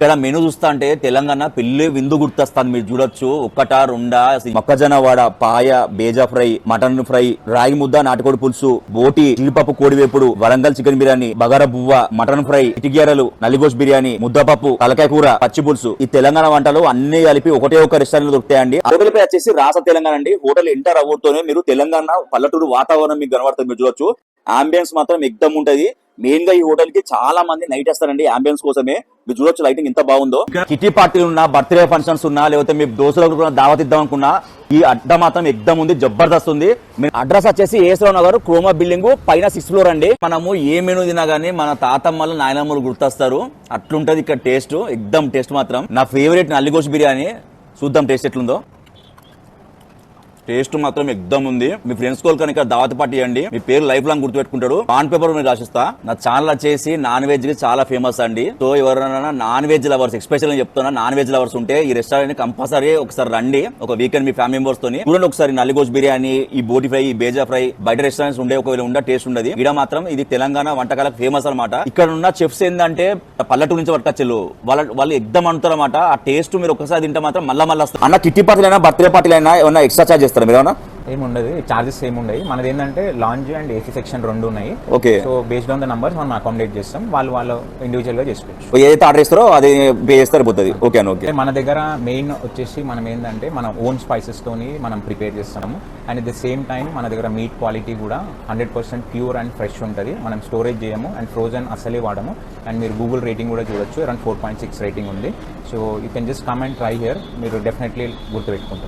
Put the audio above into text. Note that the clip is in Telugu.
ఇక్కడ మెనూ చూస్తా అంటే తెలంగాణ పెళ్లి విందు గుర్తొస్తాను. మీరు చూడొచ్చు, ఒక్కటా రెండా, మొక్కజొన్న వాడ, పాయ, బేజా ఫ్రై, మటన్ ఫ్రై, రాగి ముద్ద, నాటుకోడి పులుసు, బోటి, జీడిపప్పు, కోడివేపుడు, వరంగల్ చికెన్ బిర్యానీ, బగారా బువ్వ, మటన్ ఫ్రై, ఇటిగేరలు, నల్లిగోష్ బిర్యానీ, ముద్దపప్పు, తలకాయ కూర, పచ్చి పులుసు. ఈ తెలంగాణ వంటలు అన్ని కలిపి ఒకటే ఒక రెస్టారెంట్ దొరుకుతాయండి. హోటల్ పేరు వచ్చేసి రాస తెలంగాణ అండి. హోటల్ ఎంటర్ అవ్వతోనే మీరు తెలంగాణ పల్లెటూరు వాతావరణం మీకు కనబడుతుంది. మీరు చూడొచ్చు, అంబియన్స్ మాత్రం ఎక్దమ్ ఉంటది. మెయిన్ గా ఈ హోటల్ కి చాలా మంది నైట్ వస్తారండి అంబియన్స్ కోసమే. మీరు చూడొచ్చు లైటింగ్ ఎంత బాగుందో. కిటీ పార్టీలు ఉన్నా, బర్త్డే ఫంక్షన్స్ ఉన్నా, లేకపోతే మీ దోస్తులకు దావత్ ఇద్దాం అనుకున్నా ఈ అడ్డా మాత్రం ఎక్దమ్ ఉంది, జబర్దస్త్ ఉంది. అడ్రస్ వచ్చేసి ఏసరావు నగర్, క్రోమా బిల్డింగ్ పైన 6th ఫ్లోర్ అండి. మనము ఏ మెనూ తినా గానీ మన తాతమ్మలు నాయనమ్మలు గుర్తొస్తారు. అట్లుంటది ఇక్కడ టేస్ట్, ఎక్దమ్ టేస్ట్ మాత్రం. నా ఫేవరెట్ నల్లిగోష్ బిర్యానీ. చూద్దాం టేస్ట్ ఎట్లుందో. టేస్ట్ మాత్రం ఎక్దమ్ ఉంది. మీ ఫ్రెండ్స్ కోల్ కనుక దావత్ పార్టీ ఇవ్వండి, మీ పేరు లైఫ్ లాంగ్ గుర్తుపెట్టుకుంటాడు. బాండ్ పేపర్ మీరు రాసిస్తా. నా ఛానల్ వచ్చేసి నాన్ వెజ్ కి చాలా ఫేమస్ అండి. సో ఎవరైనా నాన్ వెజ్ లవర్స్, ఎస్పెషల్ చెప్తున్నా, నాన్ వెజ్ లవర్స్ ఉంటే ఈ రెస్టారెంట్ కంపల్సరీ ఒకసారి రండి. ఒక వీకెండ్ మీ ఫ్యామిలీ మెంబర్స్ తోని చూడండి ఒకసారి. నల్లిగోష్ బిర్యానీ, ఈ బోటి ఫ్రై, ఈ బేజా ఫ్రై బయట రెస్టారెంట్స్ ఉండే ఒకవేళ ఉండే టేస్ట్ ఉండదు. ఇక్కడ మాత్రం ఇది తెలంగాణ వంటకాలకు ఫేమస్ అనమాట. ఇక్కడ ఉన్న చెఫ్స్ ఏంటంటే పల్లెటూరు నుంచి పట్టుకొచ్చారు. వాళ్ళు ఎక్దమ్ అంటారు అనమాట. ఆ టేస్ట్ మీరు ఒకసారి తింటే మాత్రం మళ్ళా వస్తారు. అన్న కిట్టి పార్టీలైనా, బర్త్డే పార్టీలైనా ఏమన్నా ఎక్స్ట్రా చార్జ్ చేస్తారు మీరు? ఏమన్నా ఏముండదు, చార్జెస్ ఏముండవు. మనది ఏంటంటే లాంజ్ అండ్ ఏసీ సెక్షన్ 2 ఉన్నాయి. Okay. So based on the numbers మనం అకామిడేట్ చేస్తాం. వాళ్ళు ఇండివిజువల్ గా చేసుకోవచ్చు. ఏదైతే ఆర్డర్ చేస్తారో అది పే చేస్తారు పోతుంది. ఓకే అండి. ఓకే. మన దగ్గర మెయిన్ వచ్చేసి మనం ఏంటంటే మనం ఓన్ స్పైసెస్ తోని మనం ప్రిపేర్ చేస్తున్నాము. And at the same time మన దగ్గర మీట్ క్వాలిటీ కూడా 100% ప్యూర్ అండ్ ఫ్రెష్ ఉంటుంది. మనం స్టోరేజ్ చేయము అండ్ ఫ్రోజన్ అసలే వాడము. అండ్ మీరు గూగుల్ రేటింగ్ కూడా చూడొచ్చు, అరౌండ్ 4.6 రేటింగ్ ఉంది. So you can just come and try here. మీరు డెఫినెట్లీ గుర్తుపెట్టుకుంటారు.